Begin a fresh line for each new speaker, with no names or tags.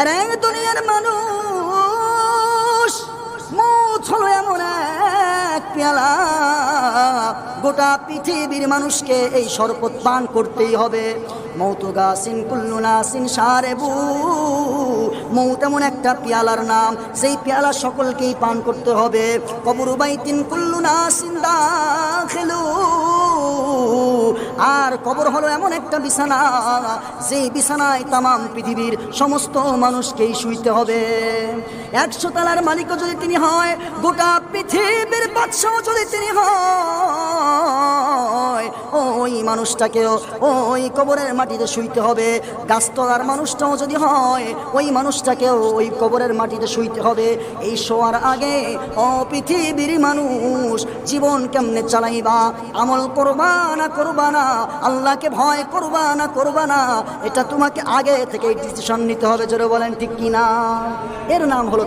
আরে দুনিয়ার মানুষ, মৌত হলো এমন এক পেয়ালা, গোটা পৃথিবীর মানুষকে এই শরবত পান করতেই হবে। মৌতু গাসিন কুল্লু নাসিন শারেবু, মৌত এমন একটা পেয়ালার নাম, সেই পেয়ালা সকলকেই পান করতে হবে। কবর বাইতিন কুল্লু নাসিন দাখিলু, আর কবর হলো এমন একটা বিছানা, যেই বিছানায় তামাম পৃথিবীর সমস্ত মানুষকেই শুইতে হবে। 100 তলার মালিকও যদি তিনি হয়, গোটা পৃথিবীর বাদশাহ যদি তিনি হয়, ওই মানুষটাকেও ওই কবরের মাটিতে শুইতে হবে। গাছতলার মানুষটাও যদি হয়, ওই মানুষটাকেও ওই কবরের মাটিতে শুইতে হবে। এই শোয়ার আগে ও পৃথিবীর মানুষ, জীবন কেমনে চালাইবা, আমল করবা না করবা না, আল্লাহকে ভয় করবা না করবা না, এটা তোমাকে আগে থেকে ডিসিশন নিতে হবে। জোরে বলেন ঠিক কিনা? এর নাম হলো